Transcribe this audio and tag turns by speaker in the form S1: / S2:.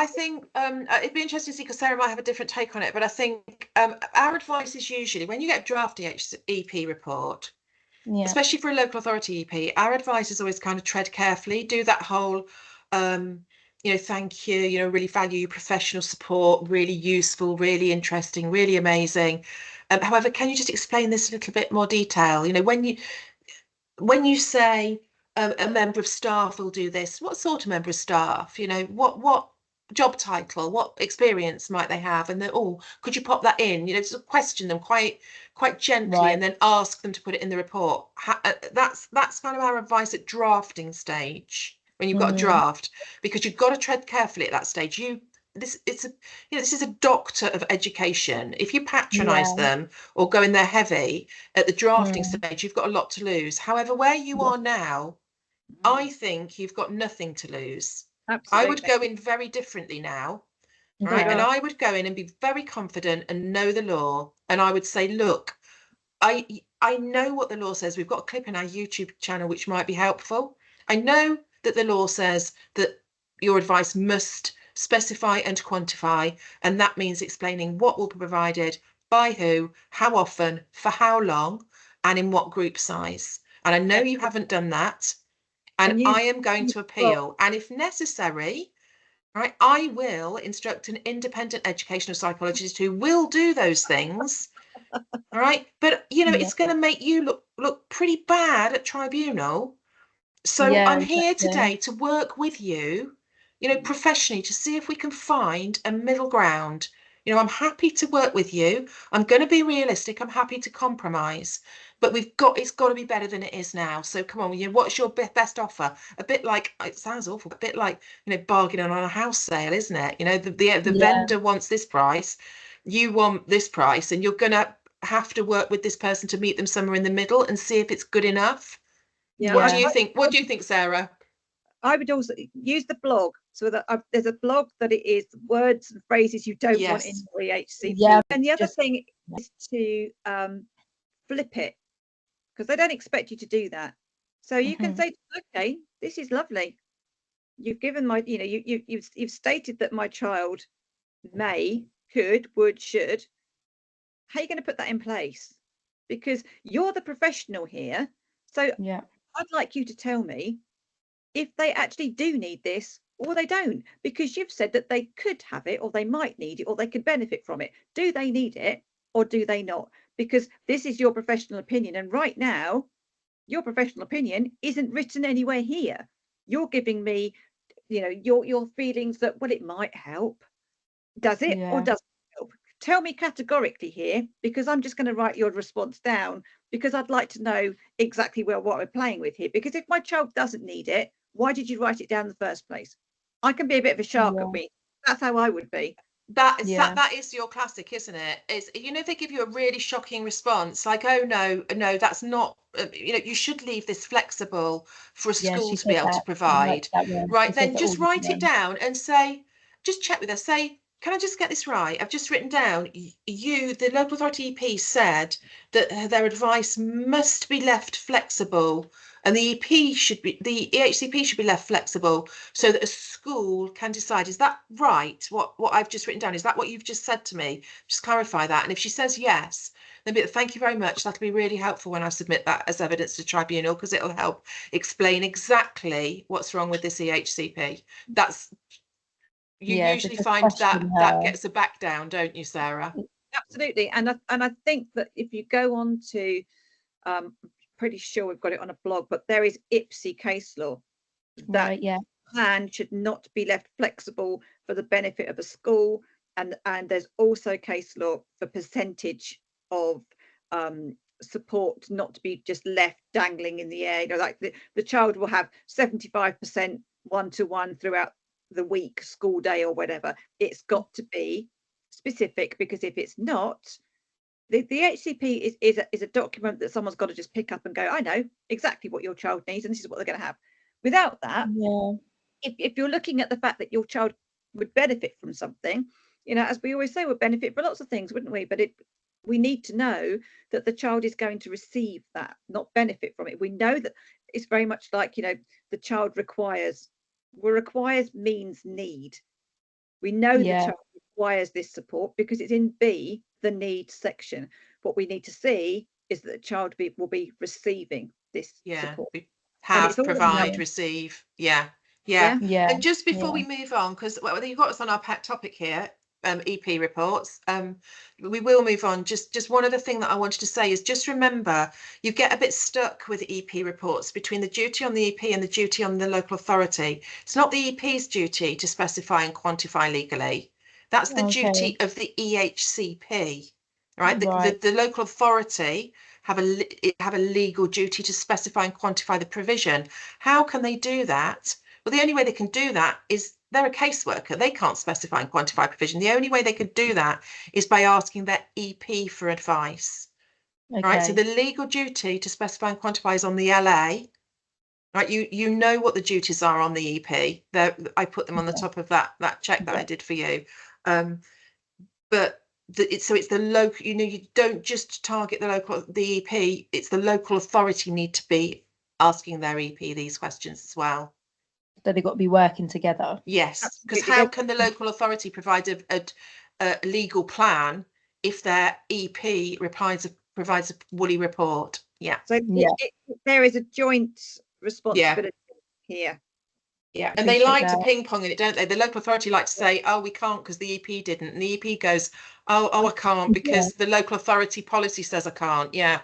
S1: I think it'd be interesting to see because Sarah might have a different take on it, but I think our advice is usually when you get a draft EP report,
S2: Yeah.
S1: especially for a local authority EP, our advice is always kind of tread carefully, do that whole, thank you, really value your professional support, really useful, really interesting, really amazing. However, can you just explain this a little bit more detail? When you say a member of staff will do this, what sort of member of staff? What job title, what experience might they have? And then, oh, could you pop that in? Just question them quite gently, and
S2: Right.
S1: then ask them to put it in the report. That's kind of our advice at drafting stage when you've got a
S2: Mm.
S1: draft, because you've got to tread carefully at that stage. This is a doctor of education. If you patronize
S2: Yeah.
S1: them or go in there heavy at the drafting
S2: Mm.
S1: stage, you've got a lot to lose. However, where you
S2: Yeah.
S1: are now, I
S3: Mm,
S1: think you've got nothing to lose. I would
S3: absolutely.
S1: go in very differently now, right? And
S2: Okay.
S1: I would go in and be very confident and know the law. And I would say, look, I know what the law says. We've got a clip in our YouTube channel which might be helpful. I know that the law says that your advice must specify and quantify, and that means explaining what will be provided, by who, how often, for how long, and in what group size. And I know
S3: Yeah.
S1: you haven't done that, and
S3: And
S1: I am going to
S3: well,
S1: appeal. And if necessary, right, I will instruct an independent educational psychologist who will do those things. All right, but
S2: Yeah.
S1: it's going to make you look pretty bad at tribunal. So
S2: Yeah,
S1: I'm here
S2: exactly.
S1: today to work with you,
S3: mm,
S1: professionally, to see if we can find a middle ground. I'm happy to work with you. I'm going to be realistic. I'm happy to compromise, but it's got to be better than it is now. So come on, what's your best offer? A bit like, it sounds awful, but a bit like, bargaining on a house sale, isn't it? The
S2: Yeah.
S1: vendor wants this price, you want this price, and you're going to have to work with this person to meet them somewhere in the middle and see if it's good enough.
S3: yeah,
S1: What do
S2: Yeah.
S1: you think? What do you think, Sarah?
S3: I would also use the blog so that there's a blog that it is words and phrases you don't want in
S1: Yes.
S3: your
S2: Yeah.
S3: EHCP. And the other
S2: Just
S3: thing is to flip it, because they don't expect you to do that. So you can
S2: mhm.
S3: say, okay, this is lovely. You've given my, you've stated that my child may, could, would, should. How are you going to put that in place? Because you're the professional here. So
S2: Yeah.
S3: I'd like you to tell me if they actually do need this or they don't, because you've said that they could have it or they might need it or they could benefit from it. Do they need it or do they not? Because this is your professional opinion. And right now, your professional opinion isn't written anywhere here. You're giving me, your feelings that, well, it might help. Does it or
S2: Yeah.
S3: doesn't it help? Tell me categorically here, because I'm just going to write your response down, because I'd like to know exactly what we're playing with here. Because if my child doesn't need it, why did you write it down in the first place? I can be a bit of a shark at
S2: Yeah.
S3: me. That's how I would be.
S2: Yeah.
S1: That is your classic, isn't it? It's if they give you a really shocking response, like, oh no, that's not. You should leave this flexible for a
S2: Yeah,
S1: school
S2: she
S1: to be
S2: said
S1: able to
S2: that. She liked
S1: provide.
S2: that one. She
S1: Right,
S2: says
S1: then
S2: it all
S1: just
S2: the
S1: write it
S2: time.
S1: down and say, just check with us. Say, can I just get this right? I've just written down. The local authority EP said that their advice must be left flexible, and the EHCP should be left flexible so that a school can decide. Is that right? What I've just written down, is that what you've just said to me? Just clarify that. And if she says yes, then thank you very much. That'll be really helpful when I submit that as evidence to tribunal, because it'll help explain exactly what's wrong with this EHCP. That's You
S2: Yeah, so
S1: usually
S2: just
S1: find that
S2: question
S1: that
S2: her.
S1: gets a back down, don't you, Sarah?
S3: Absolutely. And I think that if you go on to, pretty sure we've got it on a blog, but there is IPSI case law that
S2: Right, yeah.
S3: plan should not be left flexible for the benefit of a school. And there's also case law for percentage of support not to be just left dangling in the air. Like the child will have 75% one-to-one throughout the week, school day or whatever. It's got to be specific, because if it's not, the HCP is a document that someone's got to just pick up and go, I know exactly what your child needs and this is what they're going to have. Without that,
S2: Yeah.
S3: if you're looking at the fact that your child would benefit from something, as we always say, would benefit for lots of things, wouldn't we? But we need to know that the child is going to receive that, not benefit from it. We know that it's very much like, the child requires. Well, requires means need. We know the
S2: Yeah.
S3: child requires this support because it's in B, the needs section. What we need to see is that the child will be receiving this support.
S1: Have,
S3: all
S1: provide, receive. Yeah.
S3: Yeah.
S1: And just before
S2: Yeah.
S1: we move on, because you've got us on our pet topic here, EP reports, we will move on. Just one other thing that I wanted to say is just remember, you get a bit stuck with EP reports between the duty on the EP and the duty on the local authority. It's not the EP's duty to specify and quantify legally. That's the duty of the EHCP, right? The local authority have a legal duty to specify and quantify the provision. How can they do that? Well, the only way they can do that is they're a caseworker. They can't specify and quantify provision. The only way they could do that is by asking their EP for advice.
S2: Okay.
S1: Right. So the legal duty to specify and quantify is on the LA. Right. You know what the duties are on the EP. I put them on the top of that check that I did for you. But it's the local, you don't just target the EP, it's the local authority need to be asking their EP these questions as well.
S2: So they've got to be working together.
S1: Yes, because how can the local authority provide a legal plan if their EP provides a woolly report? Yeah.
S3: So there is a joint responsibility here.
S1: Yeah, and they like to ping pong in it, don't they? The local authority like to say, "Oh, we can't because the EP didn't," and the EP goes, "Oh, I can't because the local authority policy says I can't." Yeah.